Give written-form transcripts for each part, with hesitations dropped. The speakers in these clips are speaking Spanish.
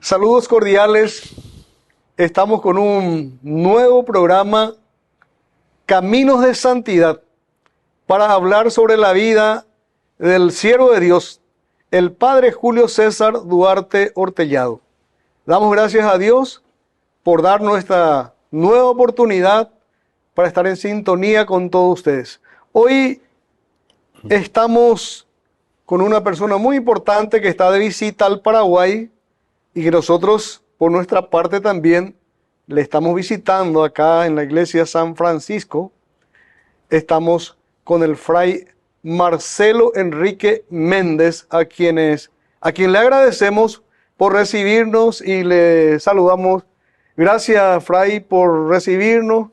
Saludos cordiales. Estamos con un nuevo programa, Caminos de Santidad, para hablar sobre la vida del siervo de Dios, el Padre Julio César Duarte Ortellado. Damos gracias a Dios por darnos esta nueva oportunidad para estar en sintonía con todos ustedes. Hoy estamos con una persona muy importante que está de visita al Paraguay y que nosotros, por nuestra parte también, le estamos visitando acá en la iglesia San Francisco. Estamos con el fray Marcelo Enrique Méndez, a quien le agradecemos por recibirnos y le saludamos. Gracias, fray, por recibirnos.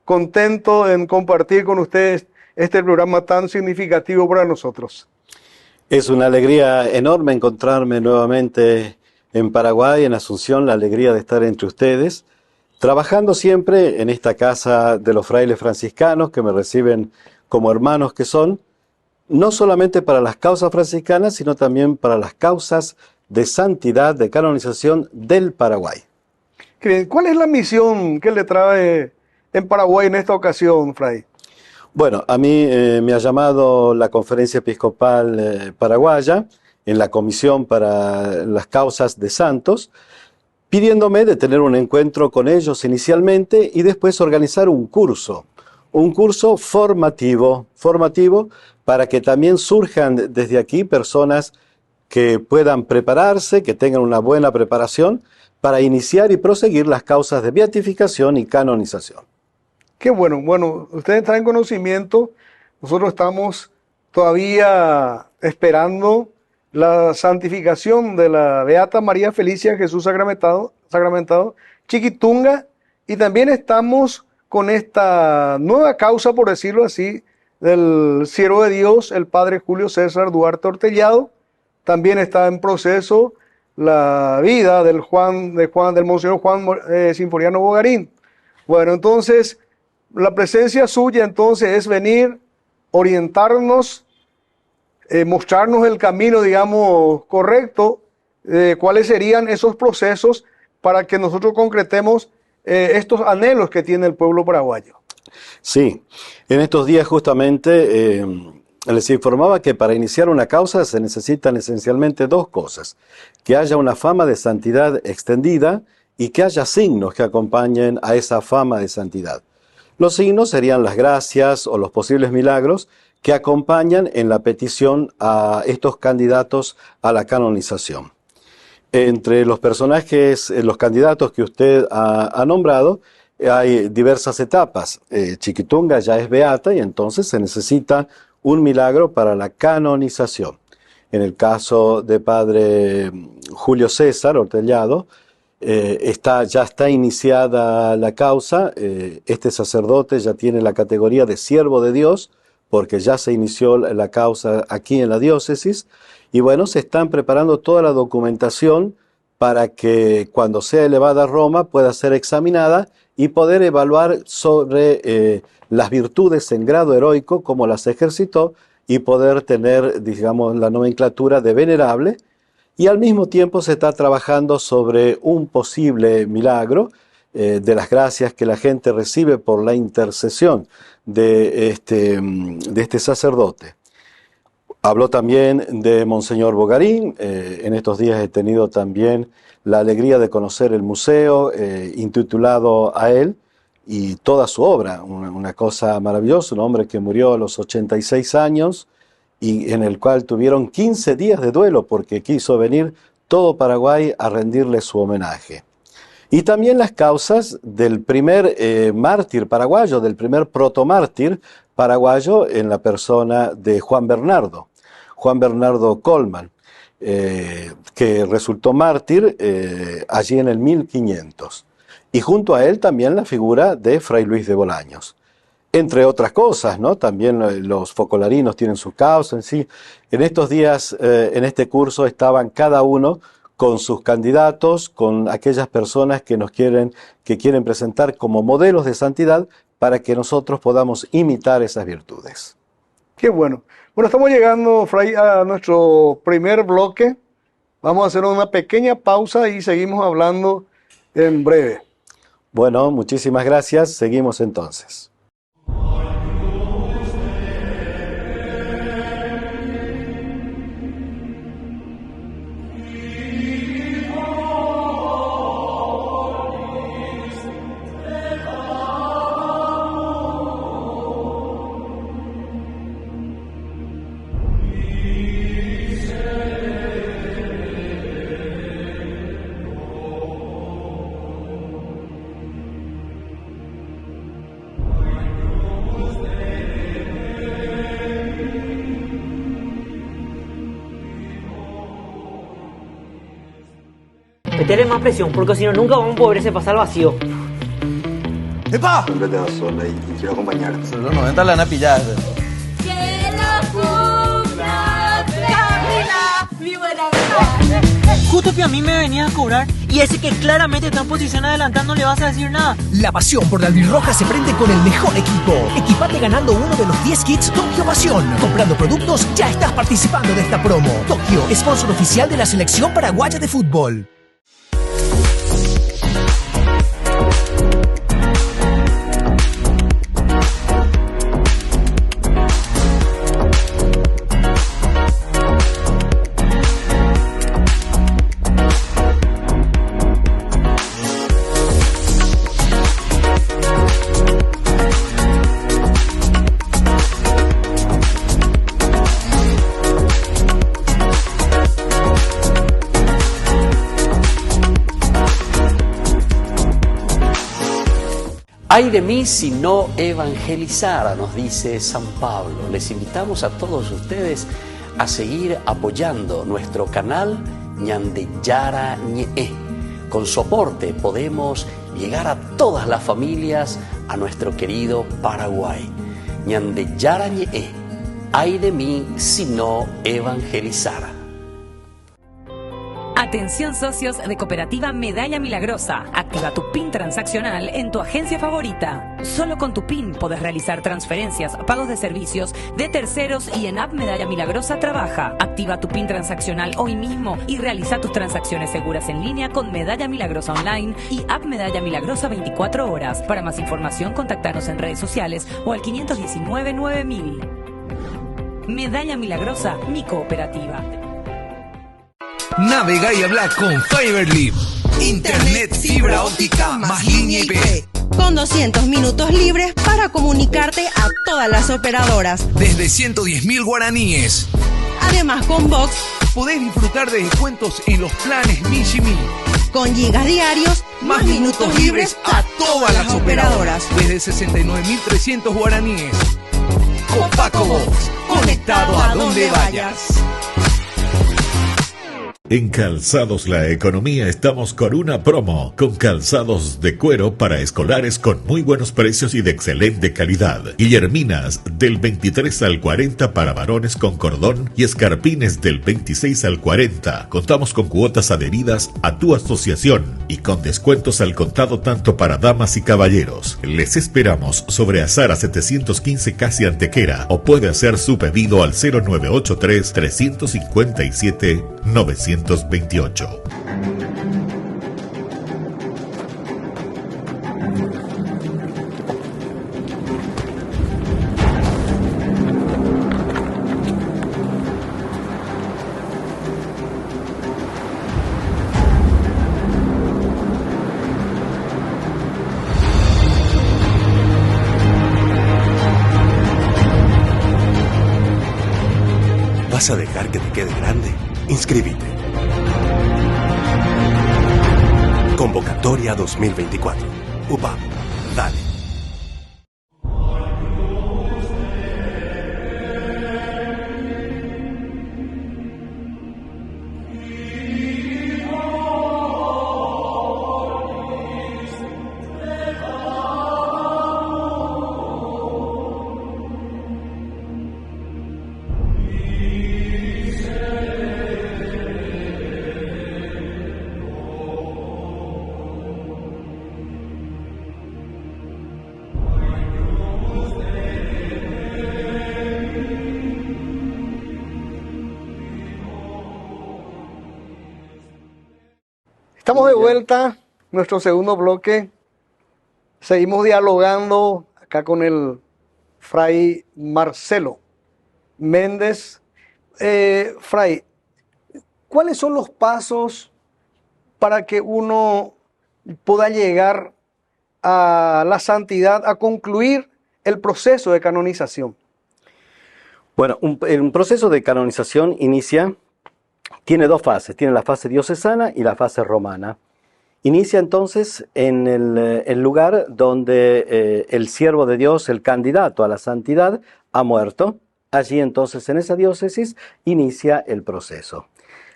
Contento en compartir con ustedes este programa tan significativo para nosotros. Es una alegría enorme encontrarme nuevamente en Paraguay, en Asunción, la alegría de estar entre ustedes, trabajando siempre en esta casa de los frailes franciscanos que me reciben como hermanos que son, no solamente para las causas franciscanas, sino también para las causas de santidad, de canonización del Paraguay. ¿Cuál es la misión que le trae en Paraguay en esta ocasión, fray? Bueno, a mí me ha llamado la Conferencia Episcopal Paraguaya en la Comisión para las Causas de Santos, pidiéndome de tener un encuentro con ellos inicialmente y después organizar un curso formativo para que también surjan desde aquí personas que puedan prepararse, que tengan una buena preparación para iniciar y proseguir las causas de beatificación y canonización. Qué bueno. Bueno, ustedes están en conocimiento, nosotros estamos todavía esperando la santificación de la Beata María Felicia Jesús Sacramentado, Chiquitunga, y también estamos con esta nueva causa, por decirlo así, del siervo de Dios, el Padre Julio César Duarte Ortellado. También está en proceso la vida del Monseñor Juan Sinforiano Bogarín. Bueno, entonces, la presencia suya entonces es venir, orientarnos, mostrarnos el camino, digamos, correcto, cuáles serían esos procesos para que nosotros concretemos estos anhelos que tiene el pueblo paraguayo. Sí, en estos días justamente les informaba que para iniciar una causa se necesitan esencialmente dos cosas: que haya una fama de santidad extendida y que haya signos que acompañen a esa fama de santidad. Los signos serían las gracias o los posibles milagros que acompañan en la petición a estos candidatos a la canonización. Entre los personajes, los candidatos que usted ha nombrado, hay diversas etapas. Chiquitunga ya es beata y entonces se necesita un milagro para la canonización. En el caso de Padre Julio César Ortellado, ya está iniciada la causa. Este sacerdote ya tiene la categoría de siervo de Dios, porque ya se inició la causa aquí en la diócesis, y bueno, se están preparando toda la documentación para que cuando sea elevada a Roma pueda ser examinada y poder evaluar sobre las virtudes en grado heroico, cómo las ejercitó, y poder tener, digamos, la nomenclatura de venerable. Y al mismo tiempo se está trabajando sobre un posible milagro de las gracias que la gente recibe por la intercesión de este sacerdote. Habló también de Monseñor Bogarín. En estos días he tenido también la alegría de conocer el museo intitulado a él y toda su obra, una cosa maravillosa, un hombre que murió a los 86 años y en el cual tuvieron 15 días de duelo porque quiso venir todo Paraguay a rendirle su homenaje. Y también las causas del primer mártir paraguayo, del primer protomártir paraguayo en la persona de Juan Bernardo Colman, que resultó mártir allí en el 1500. Y junto a él también la figura de Fray Luis de Bolaños. Entre otras cosas, ¿no? También los focolarinos tienen su causa en sí. En estos días, en este curso, estaban cada uno con sus candidatos, con aquellas personas que quieren presentar como modelos de santidad para que nosotros podamos imitar esas virtudes. Qué bueno. Bueno, estamos llegando, fray, a nuestro primer bloque Vamos a hacer una pequeña pausa y seguimos hablando en breve. Bueno, muchísimas gracias. Seguimos entonces. Meterle más presión, porque si no, nunca vamos a poder se pasar al vacío. ¡Epa! Siempre te vas sola y quiero acompañarte. Sobre los 90 la van a pillar. Que la cumpla, Camila, mi buena amiga. Justo que a mí me venía a cobrar y ese que claramente está en posición adelantando no le vas a decir nada. La pasión por la albirroja se prende con el mejor equipo. Equipate ganando uno de los 10 kits Tokio Pasión. Comprando productos ya estás participando de esta promo. Tokio, sponsor oficial de la selección paraguaya de fútbol. Ay de mí si no evangelizara, nos dice San Pablo. Les invitamos a todos ustedes a seguir apoyando nuestro canal Ñandeyara Ñe'e. Con soporte podemos llegar a todas las familias a nuestro querido Paraguay. Ñandeyara Ñe'e. Ay de mí si no evangelizara. Atención socios de Cooperativa Medalla Milagrosa. Activa tu PIN transaccional en tu agencia favorita. Solo con tu PIN podés realizar transferencias, pagos de servicios de terceros y en App Medalla Milagrosa trabaja. Activa tu PIN transaccional hoy mismo y realiza tus transacciones seguras en línea con Medalla Milagrosa Online y App Medalla Milagrosa 24 horas. Para más información, contactanos en redes sociales o al 519 9000. Medalla Milagrosa, mi cooperativa. Navega y habla con Fiberlip. Internet, fibra óptica, más línea IP. Con 200 minutos libres para comunicarte a todas las operadoras. Desde 110.000 guaraníes. Además, con Vox Podés disfrutar de descuentos en los planes Mishimi. Con gigas diarios, más minutos libres a todas las operadoras. Desde 69.300 guaraníes. Con Paco Vox, conectado a donde vayas. En Calzados La Economía estamos con una promo, con calzados de cuero para escolares con muy buenos precios y de excelente calidad. Guillerminas del 23 al 40 para varones con cordón y escarpines del 26 al 40. Contamos con cuotas adheridas a tu asociación y con descuentos al contado tanto para damas y caballeros. Les esperamos sobre Azara 715 casi Antequera o puede hacer su pedido al 0983 357 928. ¿Vas a dejar que te quede grande? Inscríbete. Convocatoria 2024. UPAP. Dale. Estamos de vuelta, nuestro segundo bloque. Seguimos dialogando acá con el fray Marcelo Méndez. Fray, ¿cuáles son los pasos para que uno pueda llegar a la santidad, a concluir el proceso de canonización? Bueno, un proceso de canonización tiene dos fases, tiene la fase diocesana y la fase romana. Inicia entonces en el lugar donde el siervo de Dios, el candidato a la santidad, ha muerto. Allí entonces en esa diócesis inicia el proceso.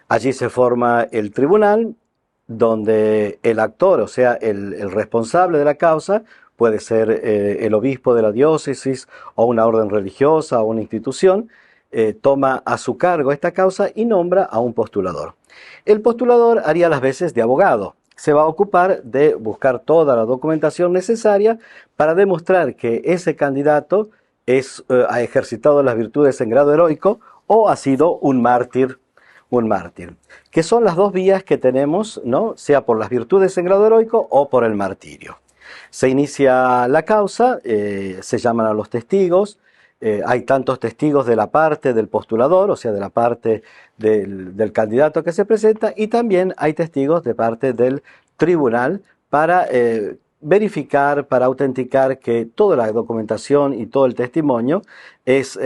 Allí se forma el tribunal donde el actor, o sea, el responsable de la causa, puede ser el obispo de la diócesis o una orden religiosa o una institución, toma a su cargo esta causa y nombra a un postulador. El postulador haría las veces de abogado. Se va a ocupar de buscar toda la documentación necesaria para demostrar que ese candidato ha ejercitado las virtudes en grado heroico o ha sido un mártir, que son las dos vías que tenemos, ¿no? Sea por las virtudes en grado heroico o por el martirio. Se inicia la causa, se llaman a los testigos. Hay tantos testigos de la parte del postulador, o sea, de la parte del candidato que se presenta, y también hay testigos de parte del tribunal para verificar, para autenticar que toda la documentación y todo el testimonio es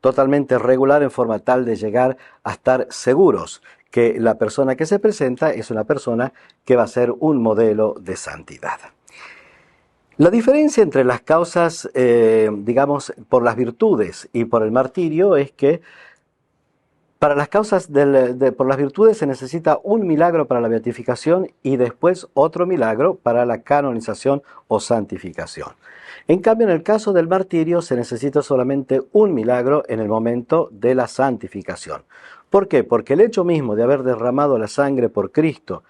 totalmente regular en forma tal de llegar a estar seguros que la persona que se presenta es una persona que va a ser un modelo de santidad. La diferencia entre las causas, digamos, por las virtudes y por el martirio es que para las causas por las virtudes se necesita un milagro para la beatificación y después otro milagro para la canonización o santificación. En cambio, en el caso del martirio se necesita solamente un milagro en el momento de la santificación. ¿Por qué? Porque el hecho mismo de haber derramado la sangre por Cristo,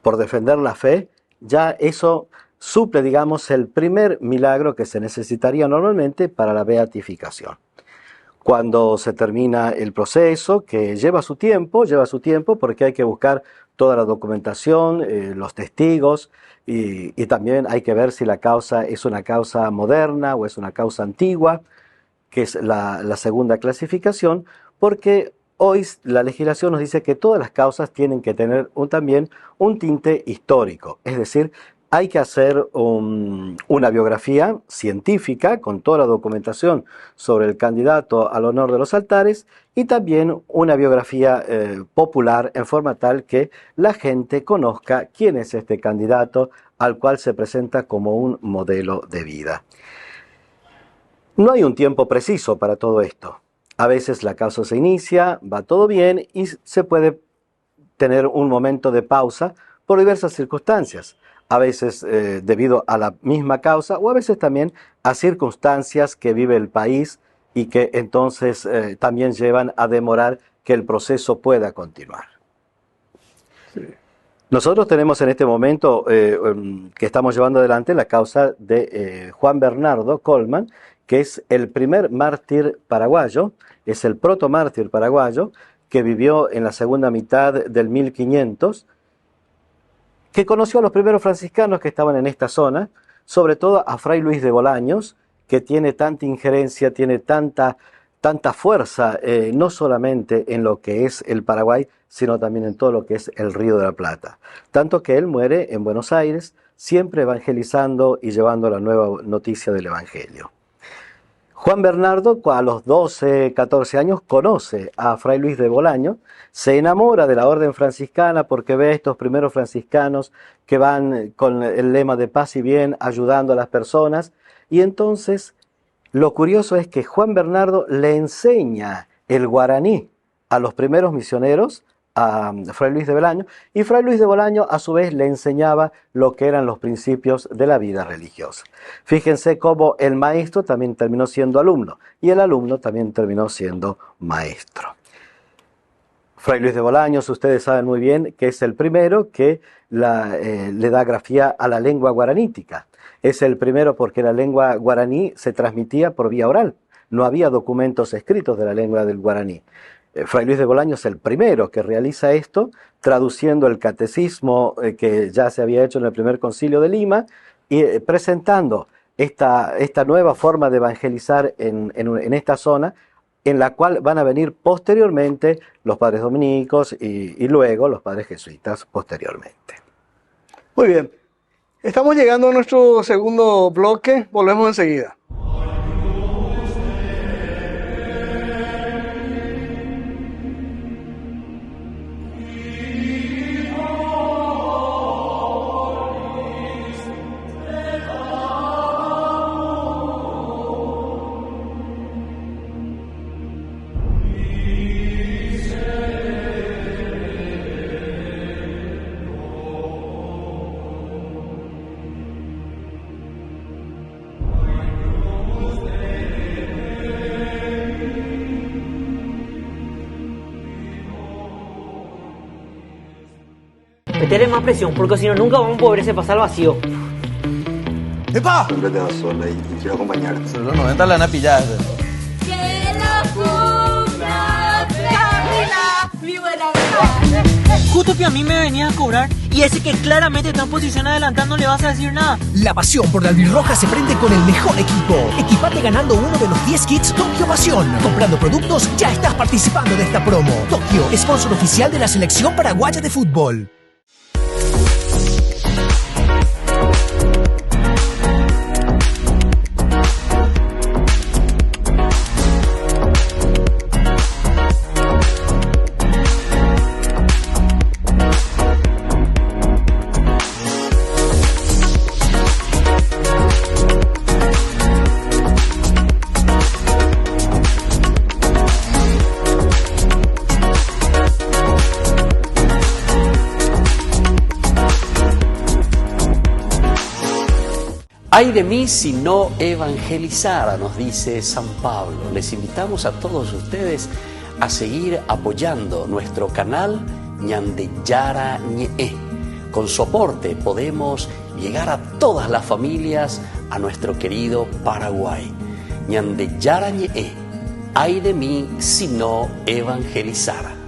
por defender la fe, ya eso suple, digamos, el primer milagro que se necesitaría normalmente para la beatificación. Cuando se termina el proceso, que lleva su tiempo porque hay que buscar toda la documentación, los testigos, y también hay que ver si la causa es una causa moderna o es una causa antigua, que es la segunda clasificación, porque hoy la legislación nos dice que todas las causas tienen que tener también un tinte histórico, es decir, hay que hacer una biografía científica con toda la documentación sobre el candidato al honor de los altares y también una biografía popular en forma tal que la gente conozca quién es este candidato al cual se presenta como un modelo de vida. No hay un tiempo preciso para todo esto. A veces la causa se inicia, va todo bien y se puede tener un momento de pausa por diversas circunstancias. A veces debido a la misma causa o a veces también a circunstancias que vive el país y que entonces también llevan a demorar que el proceso pueda continuar. Sí. Nosotros tenemos en este momento que estamos llevando adelante la causa de Juan Bernardo Colman, que es el primer mártir paraguayo, es el protomártir paraguayo que vivió en la segunda mitad del 1500, que conoció a los primeros franciscanos que estaban en esta zona, sobre todo a Fray Luis de Bolaños, que tiene tanta injerencia, tiene tanta fuerza, no solamente en lo que es el Paraguay, sino también en todo lo que es el Río de la Plata. Tanto que él muere en Buenos Aires, siempre evangelizando y llevando la nueva noticia del Evangelio. Juan Bernardo, a los 12, 14 años, conoce a Fray Luis de Bolaño, se enamora de la orden franciscana porque ve a estos primeros franciscanos que van con el lema de paz y bien, ayudando a las personas, y entonces lo curioso es que Juan Bernardo le enseña el guaraní a los primeros misioneros, a Fray Luis de Bolaño, y Fray Luis de Bolaño a su vez le enseñaba lo que eran los principios de la vida religiosa. Fíjense cómo el maestro también terminó siendo alumno y el alumno también terminó siendo maestro. Fray Luis de Bolaños, ustedes saben muy bien que es el primero que le da grafía a la lengua guaranítica. Es el primero porque la lengua guaraní se transmitía por vía oral. No había documentos escritos de la lengua del guaraní. Fray Luis de Bolaño es el primero que realiza esto, traduciendo el catecismo que ya se había hecho en el primer concilio de Lima y presentando esta nueva forma de evangelizar en esta zona, en la cual van a venir posteriormente los padres dominicos y luego los padres jesuitas posteriormente. Muy bien. Estamos llegando a nuestro segundo bloque. Volvemos enseguida. Meterle más presión, porque si no, nunca vamos a poder se pasar al vacío. ¡Epa! Siempre te vas sola y quiero acompañarte. Sobre los 90 la van a pillar. Que lo cumpla Camila, mi buena amiga. Justo que a mí me venía a cobrar y ese que claramente está en posición adelantada no le vas a decir nada. La pasión por la albirroja se prende con el mejor equipo. Equipate ganando uno de los 10 kits Tokio Pasión. Comprando productos ya estás participando de esta promo. Tokio, sponsor oficial de la selección paraguaya de fútbol. Ay de mí si no evangelizara, nos dice San Pablo. Les invitamos a todos ustedes a seguir apoyando nuestro canal Ñandeyara Ñe. Con su aporte podemos llegar a todas las familias a nuestro querido Paraguay. Ñandeyara Ñe. Ay de mí si no evangelizara.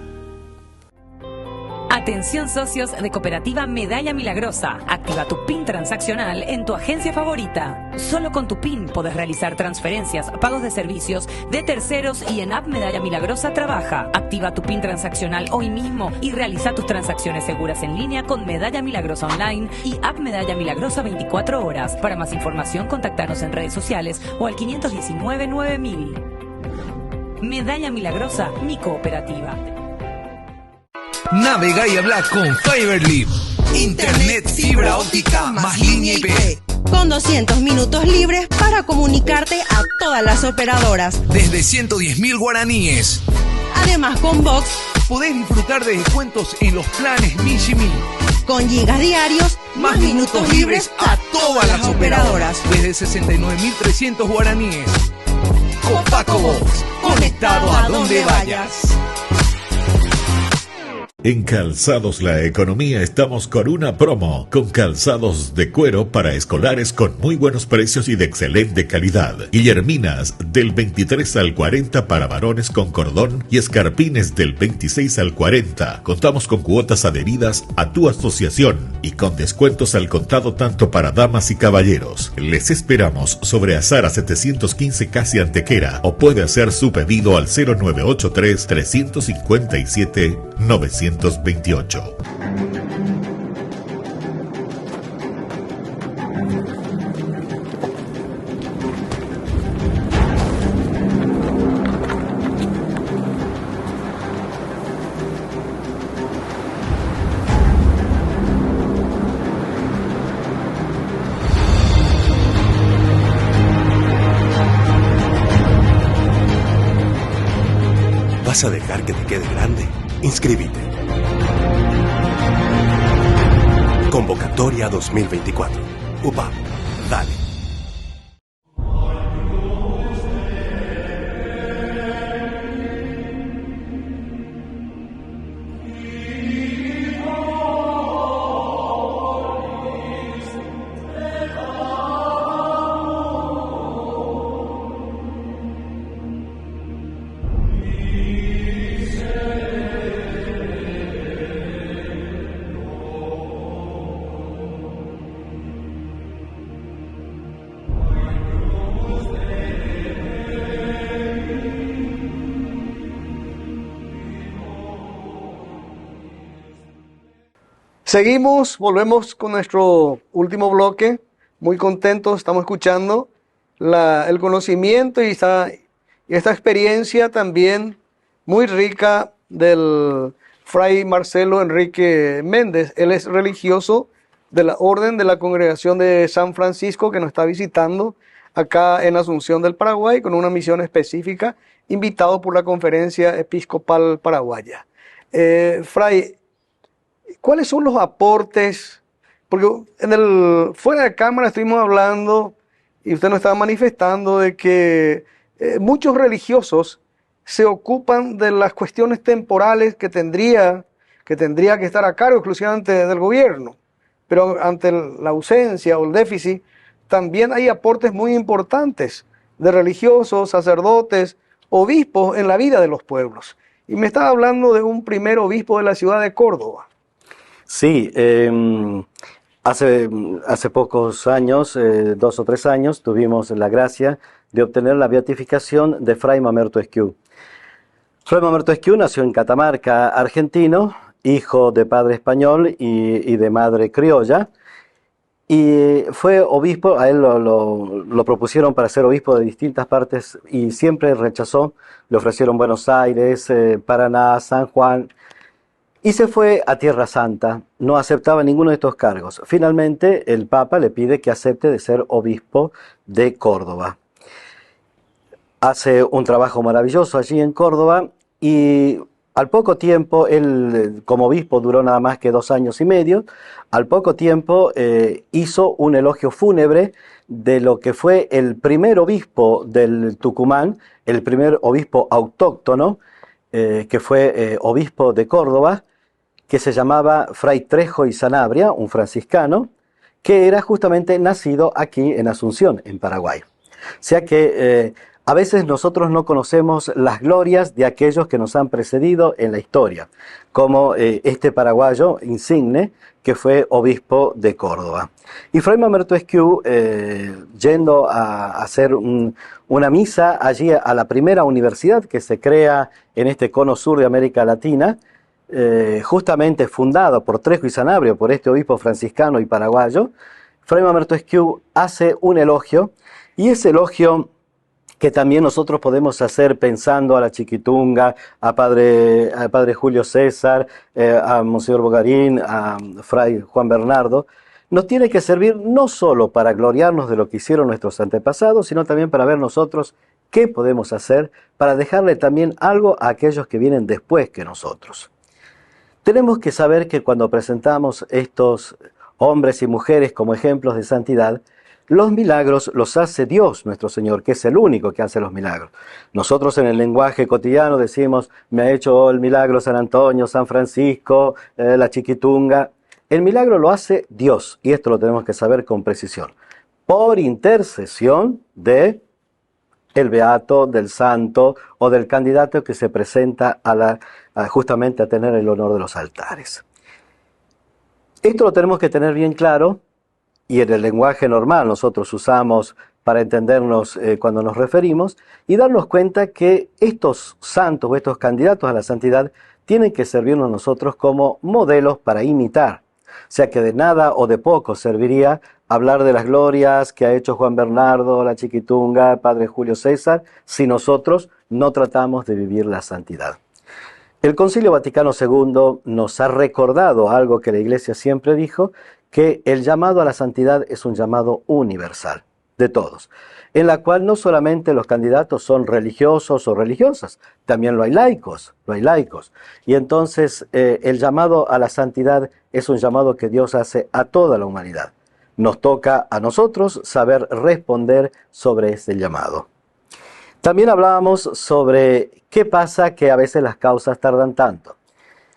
Atención socios de Cooperativa Medalla Milagrosa. Activa tu PIN transaccional en tu agencia favorita. Solo con tu PIN podés realizar transferencias, pagos de servicios de terceros y en App Medalla Milagrosa trabaja. Activa tu PIN transaccional hoy mismo y realiza tus transacciones seguras en línea con Medalla Milagrosa Online y App Medalla Milagrosa 24 horas. Para más información, contactanos en redes sociales o al 519 9000. Medalla Milagrosa, mi cooperativa. Navega y habla con Fiberlip. Internet, fibra óptica, más línea IP. Con 200 minutos libres para comunicarte a todas las operadoras. Desde 110.000 guaraníes. Además, con Vox podés disfrutar de descuentos en los planes Mishimi. Con gigas diarios, más minutos libres a todas las operadoras. Desde 69.300 guaraníes. Copaco Vox, conectado a donde vayas. En Calzados La Economía estamos con una promo, con calzados de cuero para escolares con muy buenos precios y de excelente calidad. Guillerminas del 23 al 40 para varones con cordón y escarpines del 26 al 40. Contamos con cuotas adheridas a tu asociación y con descuentos al contado tanto para damas y caballeros. Les esperamos sobre Azara 715 Casi Antequera o puede hacer su pedido al 0983 357 928. ¿Vas a dejar que te quede grande? Inscríbete. Convocatoria 2024. UPAP. Dale. Seguimos, volvemos con nuestro último bloque. Muy contentos, estamos escuchando el conocimiento y esta experiencia también muy rica del Fray Marcelo Enrique Méndez. Él es religioso de la Orden de la Congregación de San Francisco, que nos está visitando acá en Asunción del Paraguay con una misión específica, invitado por la Conferencia Episcopal Paraguaya. Fray, ¿cuáles son los aportes? Porque fuera de cámara estuvimos hablando y usted nos estaba manifestando de que muchos religiosos se ocupan de las cuestiones temporales que tendría que estar a cargo exclusivamente del gobierno. Pero ante la ausencia o el déficit, también hay aportes muy importantes de religiosos, sacerdotes, obispos en la vida de los pueblos. Y me estaba hablando de un primer obispo de la ciudad de Córdoba. Sí, hace pocos años, 2 o 3 años, tuvimos la gracia de obtener la beatificación de Fray Mamerto Esquiú. Fray Mamerto Esquiú nació en Catamarca, argentino, hijo de padre español y de madre criolla, y fue obispo. A él lo propusieron para ser obispo de distintas partes y siempre rechazó. Le ofrecieron Buenos Aires, Paraná, San Juan, y se fue a Tierra Santa. No aceptaba ninguno de estos cargos. Finalmente el Papa le pide que acepte de ser obispo de Córdoba. Hace un trabajo maravilloso allí en Córdoba y al poco tiempo, él como obispo duró nada más que 2 años y medio, al poco tiempo hizo un elogio fúnebre de lo que fue el primer obispo del Tucumán, el primer obispo autóctono, que fue obispo de Córdoba, que se llamaba Fray Trejo y Sanabria, un franciscano, que era justamente nacido aquí en Asunción, en Paraguay. O sea que a veces nosotros no conocemos las glorias de aquellos que nos han precedido en la historia, como este paraguayo insigne que fue obispo de Córdoba. Y Fray Mamerto Esquiú, yendo a hacer una misa allí a la primera universidad que se crea en este cono sur de América Latina, justamente fundado por Trejo y Sanabria, por este obispo franciscano y paraguayo, Fray Mamerto Esquiú hace un elogio, y ese elogio que también nosotros podemos hacer pensando a la Chiquitunga, a padre Julio César, a Monseñor Bogarín, a Fray Juan Bernardo, nos tiene que servir no solo para gloriarnos de lo que hicieron nuestros antepasados, sino también para ver nosotros qué podemos hacer para dejarle también algo a aquellos que vienen después que nosotros. Tenemos que saber que cuando presentamos estos hombres y mujeres como ejemplos de santidad, los milagros los hace Dios, nuestro Señor, que es el único que hace los milagros. Nosotros en el lenguaje cotidiano decimos, me ha hecho el milagro San Antonio, San Francisco, la Chiquitunga. El milagro lo hace Dios, y esto lo tenemos que saber con precisión, por intercesión de el beato, del santo o del candidato que se presenta justamente a tener el honor de los altares. Esto lo tenemos que tener bien claro. Y en el lenguaje normal nosotros usamos para entendernos cuando nos referimos, y darnos cuenta que estos santos o estos candidatos a la santidad tienen que servirnos a nosotros como modelos para imitar. O sea que de nada o de poco serviría hablar de las glorias que ha hecho Juan Bernardo, la Chiquitunga, padre Julio César, si nosotros no tratamos de vivir la santidad. El Concilio Vaticano II nos ha recordado algo que la Iglesia siempre dijo, que el llamado a la santidad es un llamado universal, de todos, en la cual no solamente los candidatos son religiosos o religiosas, también lo hay laicos. Y entonces el llamado a la santidad es un llamado que Dios hace a toda la humanidad. Nos toca a nosotros saber responder sobre ese llamado. También hablábamos sobre qué pasa que a veces las causas tardan tanto.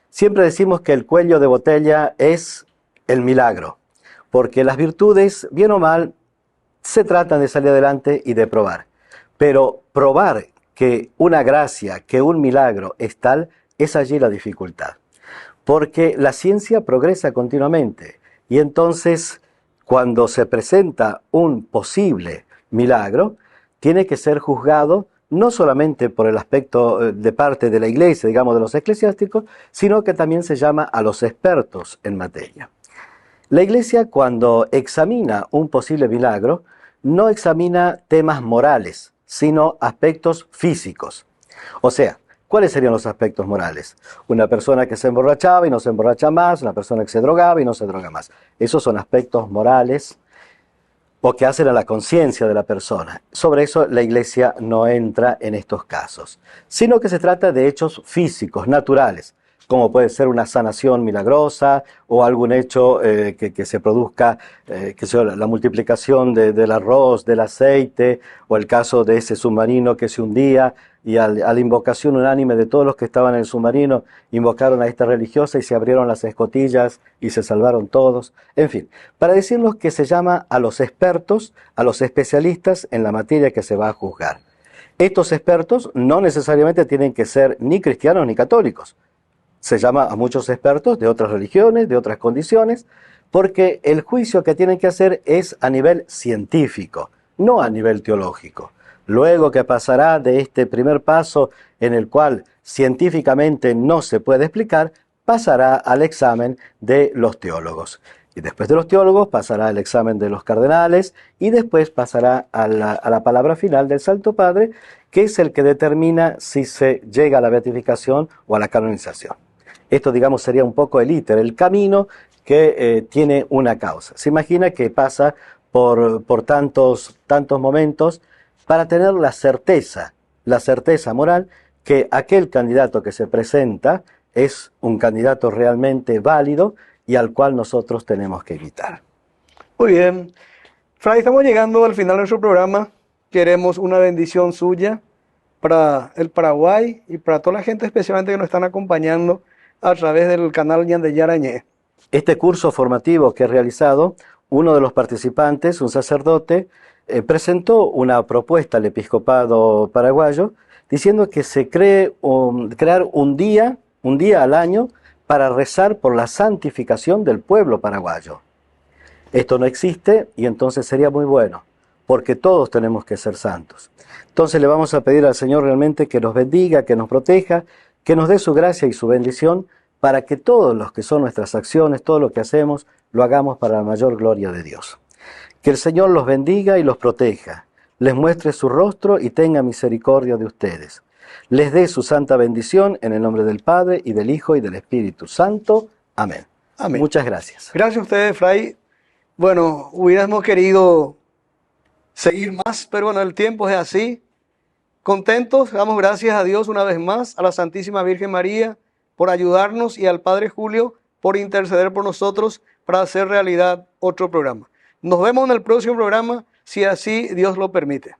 Siempre decimos que el cuello de botella es el milagro, porque las virtudes, bien o mal, se tratan de salir adelante y de probar. Pero probar que una gracia, que un milagro es tal, es allí la dificultad. Porque la ciencia progresa continuamente, y entonces cuando se presenta un posible milagro, tiene que ser juzgado no solamente por el aspecto de parte de la iglesia, digamos, de los eclesiásticos, sino que también se llama a los expertos en materia. La iglesia, cuando examina un posible milagro, no examina temas morales, sino aspectos físicos. O sea, ¿cuáles serían los aspectos morales? Una persona que se emborrachaba y no se emborracha más, una persona que se drogaba y no se droga más. Esos son aspectos morales o que hacen a la conciencia de la persona. Sobre eso la iglesia no entra en estos casos, sino que se trata de hechos físicos, naturales, como puede ser una sanación milagrosa o algún hecho que se produzca, la multiplicación del arroz, del aceite, o el caso de ese submarino que se hundía y a la invocación unánime de todos los que estaban en el submarino, invocaron a esta religiosa y se abrieron las escotillas y se salvaron todos. En fin, para decirnos que se llama a los expertos, a los especialistas en la materia que se va a juzgar. Estos expertos no necesariamente tienen que ser ni cristianos ni católicos. Se llama a muchos expertos de otras religiones, de otras condiciones, porque el juicio que tienen que hacer es a nivel científico, no a nivel teológico. Luego que pasará de este primer paso en el cual científicamente no se puede explicar, pasará al examen de los teólogos. Y después de los teólogos pasará al examen de los cardenales y después pasará a la palabra final del Santo Padre, que es el que determina si se llega a la beatificación o a la canonización. Esto, digamos, sería un poco el íter, el camino que tiene una causa. Se imagina que pasa por tantos momentos para tener la certeza moral que aquel candidato que se presenta es un candidato realmente válido y al cual nosotros tenemos que evitar. Muy bien. Fray, estamos llegando al final de nuestro programa. Queremos una bendición suya para el Paraguay y para toda la gente especialmente que nos están acompañando a través del canal Ñandeyara Ñe. Este curso formativo que he realizado, uno de los participantes, un sacerdote, presentó una propuesta al episcopado paraguayo diciendo que se crear un día al año para rezar por la santificación del pueblo paraguayo. Esto no existe y entonces sería muy bueno, porque todos tenemos que ser santos. Entonces le vamos a pedir al Señor realmente que nos bendiga, que nos proteja, que nos dé su gracia y su bendición para que todos los que son nuestras acciones, todo lo que hacemos, lo hagamos para la mayor gloria de Dios. Que el Señor los bendiga y los proteja, les muestre su rostro y tenga misericordia de ustedes. Les dé su santa bendición en el nombre del Padre y del Hijo y del Espíritu Santo. Amén. Amén. Muchas gracias. Gracias a ustedes, Fray. Bueno, hubiéramos querido seguir más, pero bueno, el tiempo es así. Contentos, damos gracias a Dios una vez más, a la Santísima Virgen María por ayudarnos y al Padre Julio por interceder por nosotros para hacer realidad otro programa. Nos vemos en el próximo programa, si así Dios lo permite.